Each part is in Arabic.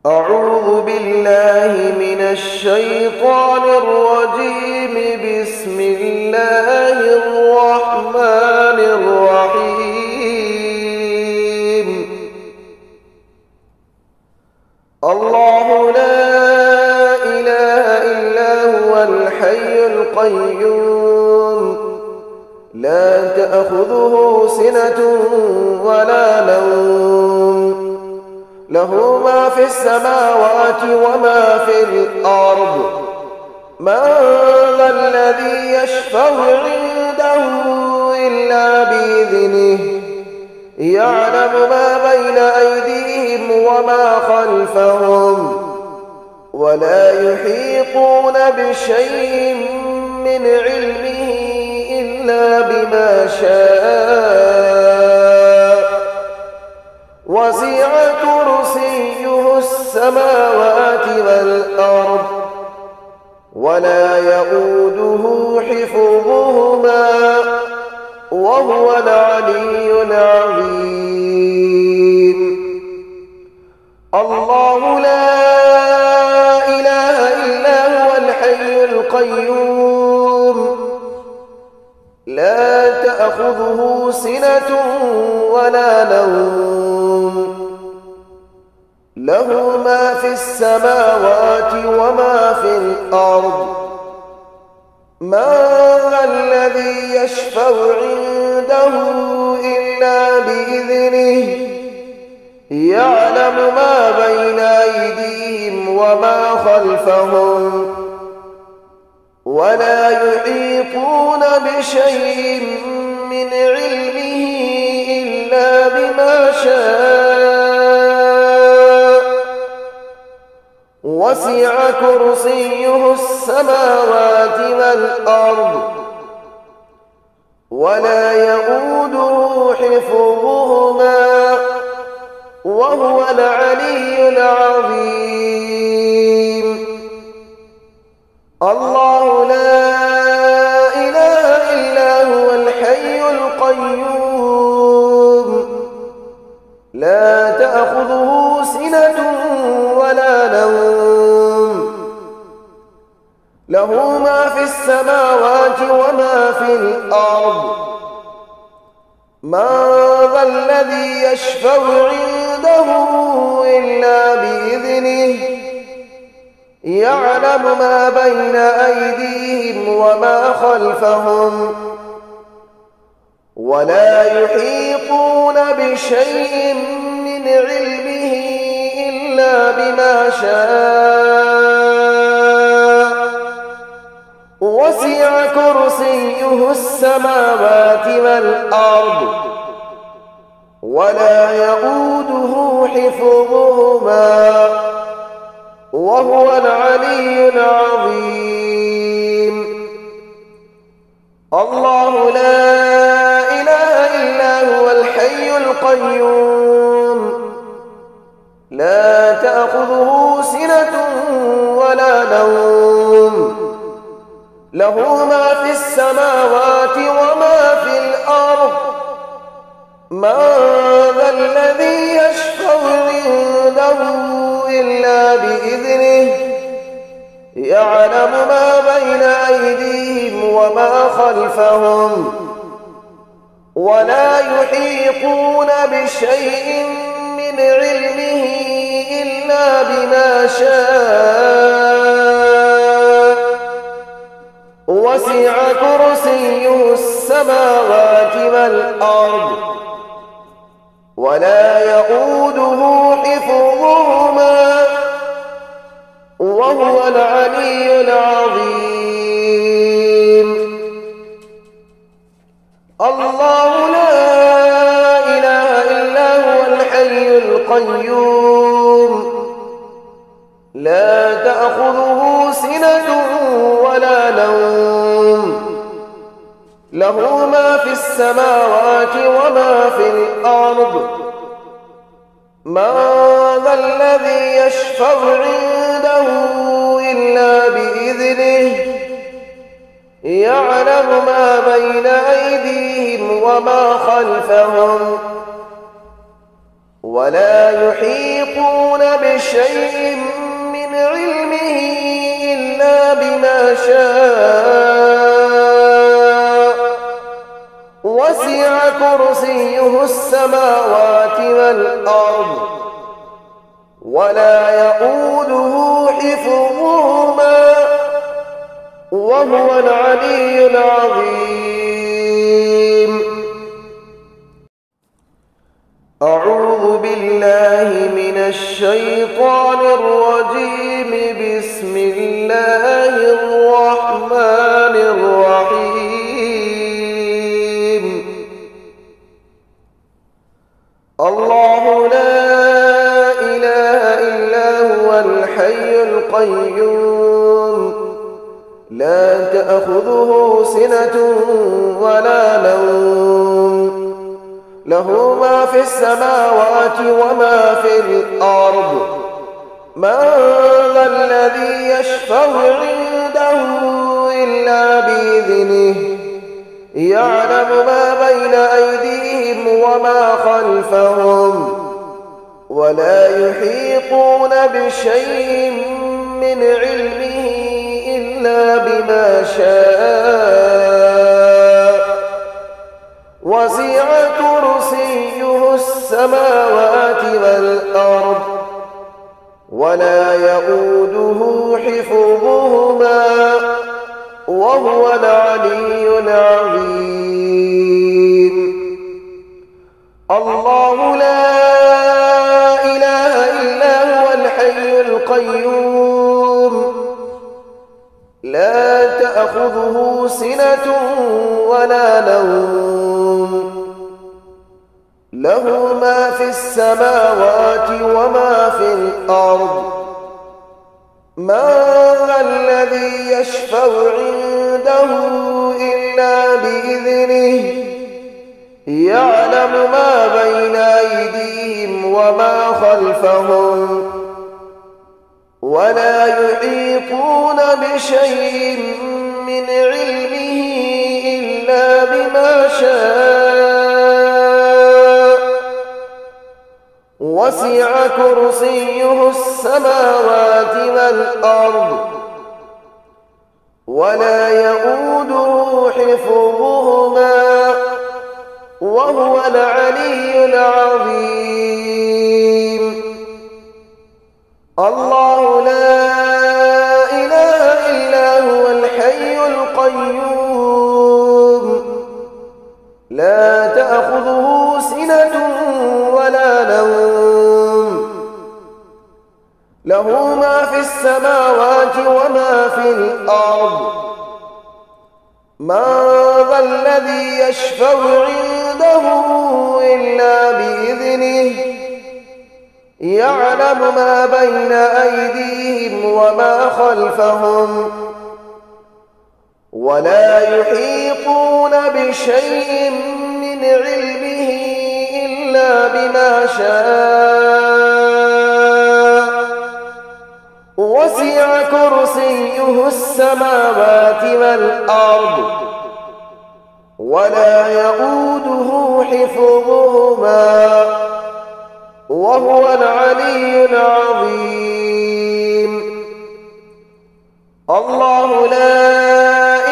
أعوذ بالله من الشيطان الرجيم. بسم الله الرحمن الرحيم. الله لا إله إلا هو الحي القيوم، لا تأخذه سنة ولا نوم، له ما في السماوات وما في الأرض. من ذا الذي يشفع عنده إلا بإذنه، يعلم ما بين أيديهم وما خلفهم، ولا يحيطون بشيء من علمه إلا بما شاء. وسع كرسيه السماوات والأرض، ولا يئوده حفظهما، وهو العلي العظيم. الله لا إله إلا هو الحي القيوم، لا تأخذه سنة ولا نوم، له ما في السماوات وما في الأرض. من ذا الذي يشفع عنده إلا بإذنه، يعلم ما بين أيديهم وما خلفهم، ولا يحيطون بشيء من علمه إلا بما شاء. وسع كرسيه السماوات والأرض، ولا يئوده حفظهما، وهو العلي العظيم. الله لا إله إلا هو الحي القيوم، لا تأخذه سنة ولا نوم، له ما في السماوات وما في الأرض. من ذا الذي يشفع عنده إلا بإذنه، يعلم ما بين أيديهم وما خلفهم، ولا يحيطون بشيء من علمه إلا بما شاء. وسع كرسيه السماوات والأرض، ولا يئوده حفظهما، وهو العلي العظيم. الله لا إله إلا هو الحي القيوم، لا تأخذه سنة ولا نوم، له ما في السماوات وما في الأرض. من ذا الذي يشفع عنده إلا بإذنه، يعلم ما بين أيديهم وما خلفهم، ولا يحيطون بشيء من علمه إلا بما شاء. وسع كرسيه السماوات والأرض، ولا يئوده حفظهما، وهو العلي العظيم. الله لا إله إلا هو الحي القيوم، لا تأخذه سنة ولا نوم، له ما في السماوات وما في الأرض. من ذا الذي يشفع عنده إلا بإذنه، يعلم ما بين أيديهم وما خلفهم، ولا يحيطون بشيء من علمه إلا بما شاء وسع كرسيه السماوات والأرض ولا يؤوده حفظهما وهو العلي العظيم. أعوذ بالله من الشيطان الرجيم. بسم الله الرحمن الرحيم. الله لا إله إلا هو الحي القيوم لا تأخذه سنة ولا نوم له ما في السماوات وما في الأرض. من ذا الذي يشفع عنده إلا بإذنه يعلم ما بين أيديهم وما خلفهم ولا يحيطون بشيء من علمه إلا بما شاء وسع كرسيه السماوات والأرض ولا يؤوده حفظهما وهو العلي العظيم. الله لا إله إلا هو الحي القيوم لا تأخذه سنة ولا نوم له ما في السماوات وما في الأرض. من ذا الذي يشفع عنده إلا بإذنه يعلم ما بين أيديهم وما خلفهم ولا يحيطون بشيء من علمه إلا بما شاء وسع كرسيه السماوات والأرض ولا يؤوده حفظهما وهو العلي العظيم. الله لا إله إلا هو الحي القيوم لا تأخذه سنة ولا نوم له ما في السماوات وما في الأرض. من ذا الذي يشفع عنده إلا بإذنه يعلم ما بين أيديهم وما خلفهم ولا يحيطون بشيء من علمه إلا بما شاء وسع كرسيه السماوات والأرض ولا يؤوده حفظهما وهو العلي العظيم. الله لا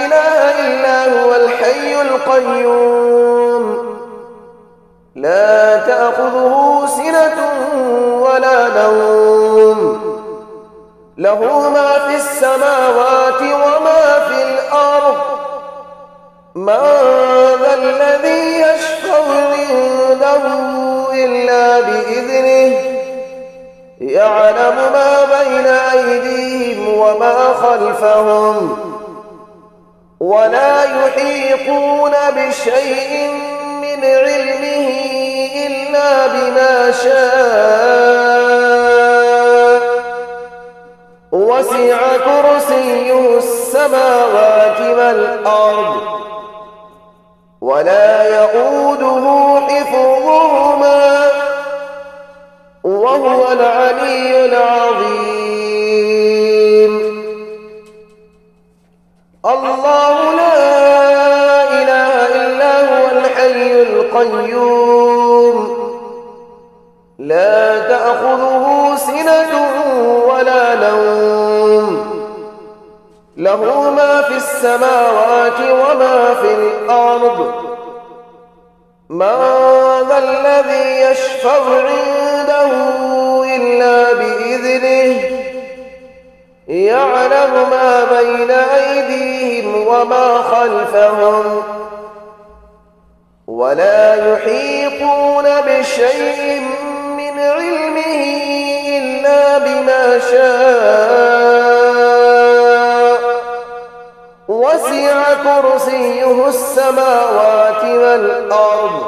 إله إلا هو الحي القيوم لا تأخذه سنة ولا نوم له ما في السماوات وما في الأرض. من ذا الذي يشفع عنده إلا بإذنه يعلم ما بين أيديهم وما خلفهم ولا يحيطون بشيء من علمه إلا بما شاء وسع كرسيه السماوات والأرض ولا يؤوده حفظهما وهو العلي العظيم. الله لا إله إلا هو الحي القيوم لا تأخذه سنة له ما في السماوات وما في الأرض من ذا الذي يشفع عنده إلا بإذنه يعلم ما بين أيديهم وما خلفهم ولا يحيطون بشيء من علمه إلا بما شاء وسع كرسيه السماوات والأرض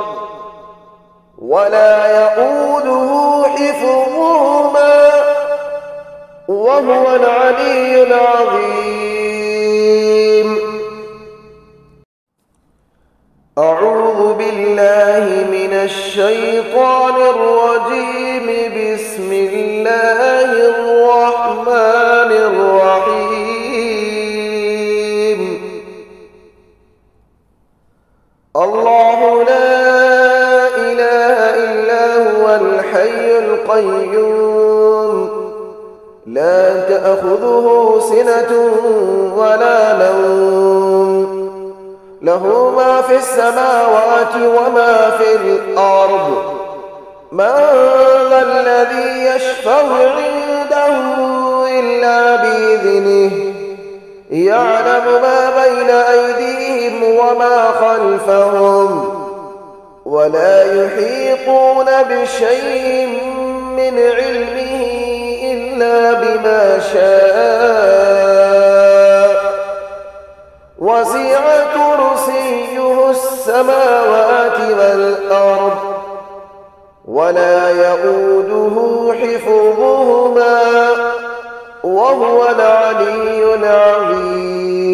ولا يؤوده حفظهما وهو العلي العظيم. أعوذ بالله من الشيطان الرجيم. بسم الله الرحمن الرحيم. الله لا إله إلا هو الحي القيوم لا تأخذه سنة ولا نوم له ما في السماوات وما في الأرض من ذا الذي يشفع عنده إلا بإذنه يعلم ما بين أيديهم وما خلفهم ولا يحيطون بشيء من علمه إلا بما شاء وسع كرسيه السماوات والأرض ولا يؤوده حفظهما وهو العلي العظيم.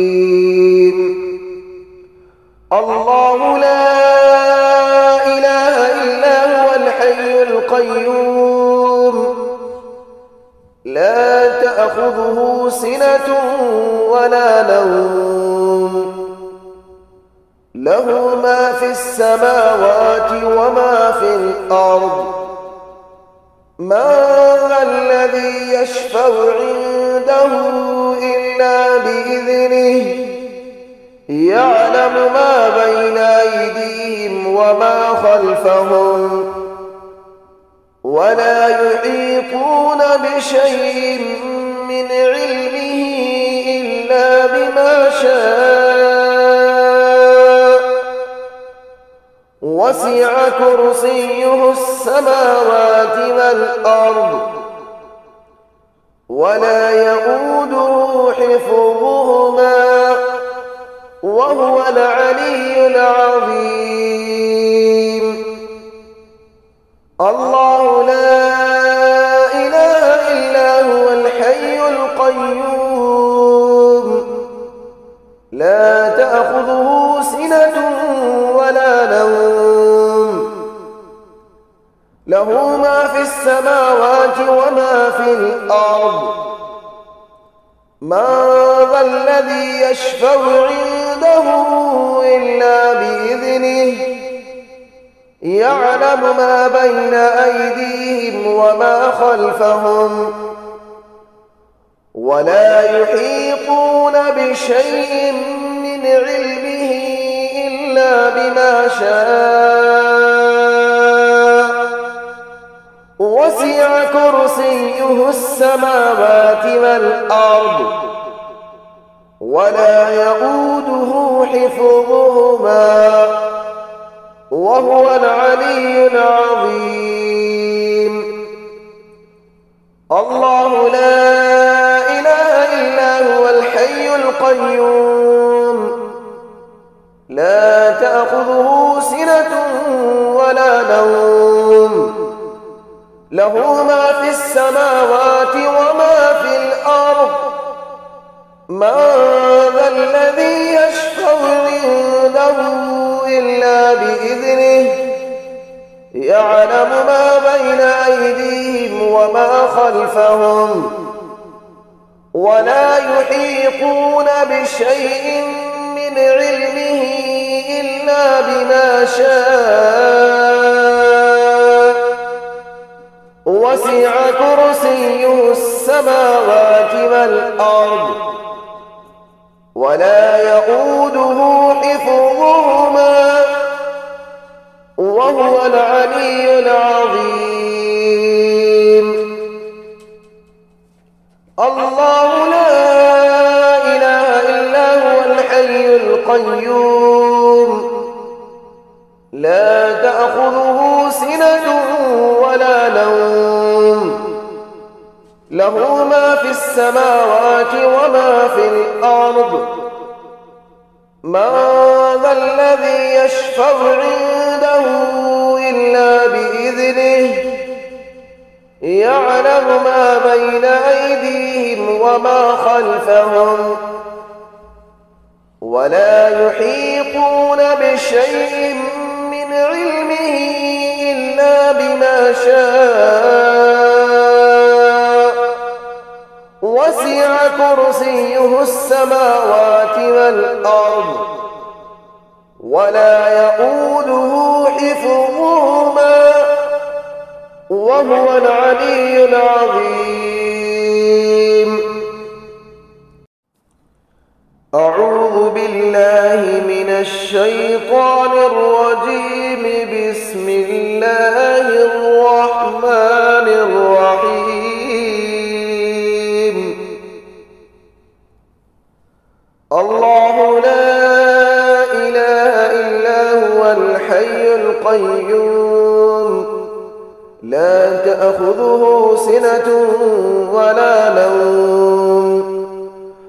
الله لا إله إلا هو الحي القيوم لا تأخذه سنة ولا نوم له ما في السماوات وما في الأرض من ذا الذي يشفع عنده إلا بإذنه يعلم ما بين أيديهم وما خلفهم ولا يحيطون بشيء من علمه إلا بما شاء وسع كرسيه السماوات والأرض ولا يؤوده حفظهما وهو العلي العظيم. الله لا إله إلا هو الحي القيوم لا تأخذه سنة ولا نوم له ما في السماوات وما في الأرض من ذا الذي يشفع عنده إلا بإذنه يعلم ما بين أيديهم وما خلفهم ولا يحيطون بشيء من علمه إلا بما شاء وسع كرسيه السماوات والأرض ولا يؤوده حفظهما وهو العلي العظيم. الله لا إله إلا هو الحي القيوم لا تأخذه سنة ولا نوم له ما في السماوات وما في الأرض من ذا الذي يشفع عنده إلا بإذنه يعلم ما بين أيديهم وما خلفهم ولا يحيطون بشيء من علمه إلا بما شاء وسع كرسيه السماوات والأرض ولا يؤوده حفظهما وهو العلي العظيم. الله لا إله إلا هو الحي القيوم لا تأخذه سنة ولا نوم له ما في السماوات وما في الأرض من ذا الذي يشفع عنده إلا بإذنه يعلم ما بين أيديهم وما خلفهم ولا يحيطون بشيء من علمه إلا بما شاء وسع كرسيه السماوات والأرض ولا يؤوده حفظهما وهو العلي العظيم. أعوذ بالله من الشيطان الرجيم. بسم الله الرحمن الرحيم. الله لا إله إلا هو الحي القيوم لا تأخذه سنة ولا نوم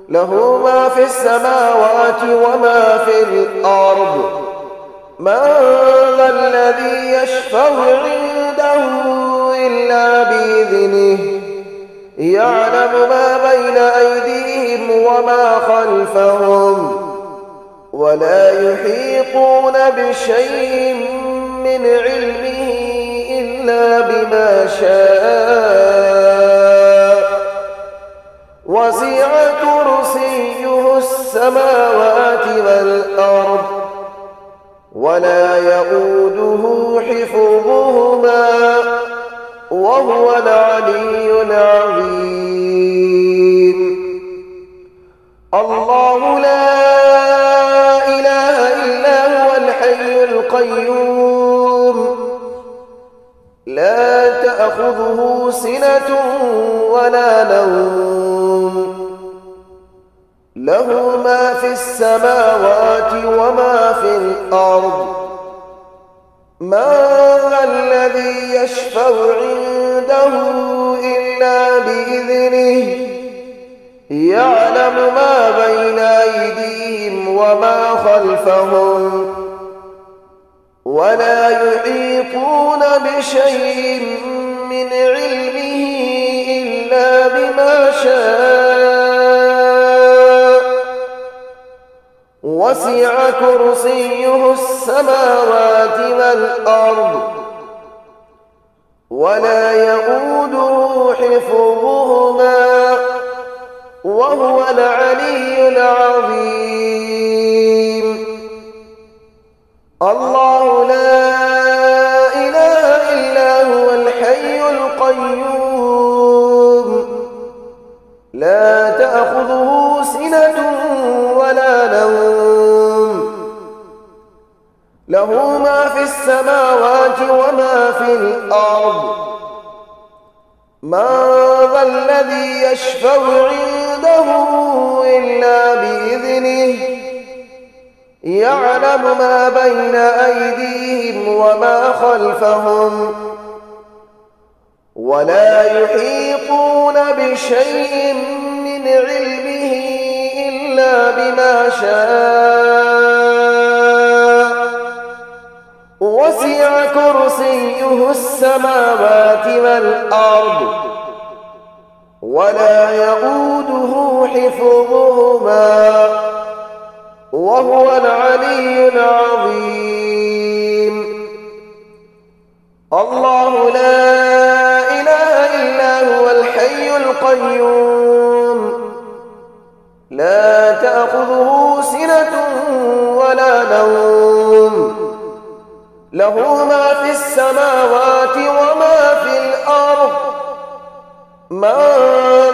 له ما في السماوات وما في الأرض من ذا الذي يشفع عنده إلا بإذنه يعلم ما بين أيديهم وما خلفهم ولا يحيطون بشيء من علمه إلا بما شاء وسع كرسيه السماوات والأرض ولا يؤوده حفظهما وهو العلي العظيم. الله لا إله إلا هو الحي القيوم لا تأخذه سنة ولا نوم له ما في السماوات وما في الأرض من ذا الذي يشفع عنده إلا بإذنه يعلم ما بين أيديهم وما خلفهم ولا يحيطون بشيء من علمه إلا بما شاء وسع كرسيه السماوات والأرض ولا يؤوده حفظهما وهو العلي العظيم. الله لا إله إلا هو الحي القيوم لا تأخذه سنة ولا نوم له ما في السماوات وما في الأرض من ذا الذي يشفع عنده إلا بإذنه يعلم ما بين أيديهم وما خلفهم ولا يحيطون بشيء من علمه إلا بما شاء وسع كرسيه السماوات والأرض ولا يؤوده حفظهما وهو العلي العظيم. الله لا إله إلا هو الحي القيوم لا تأخذه سنة ولا نوم له ما في السماوات وما في الأرض من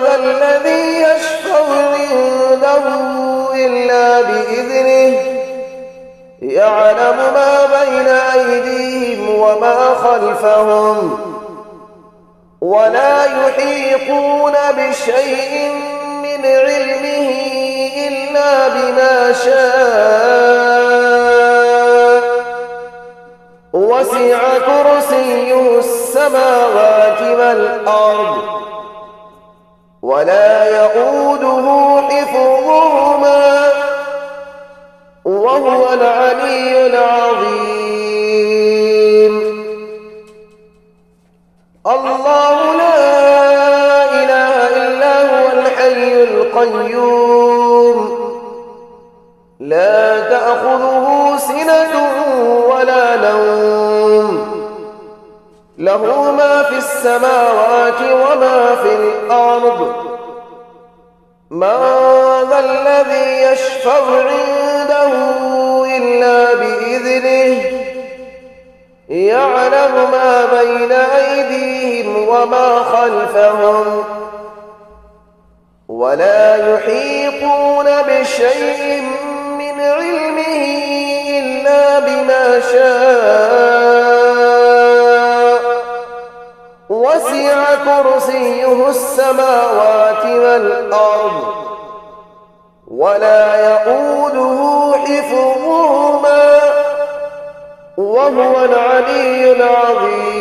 ذا الذي يشفع عنده إلا بإذنه يعلم ما بين أيديهم وما خلفهم ولا يحيطون بشيء من علمه إلا بما شاء وسع كرسيه السماوات والأرض ولا يؤوده حفظهما وهو العلي العظيم. الله لا إله إلا هو الحي القيوم لا تأخذه سنة ولا نوم له ما في السماوات وما في الأرض من ذا الذي يشفع عنده إلا بإذنه يعلم ما بين أيديهم وما خلفهم ولا يحيطون بشيء من علمه إلا بما شاء وسع كرسيه السماوات والأرض ولا يؤوده حفظهما وهو العلي العظيم.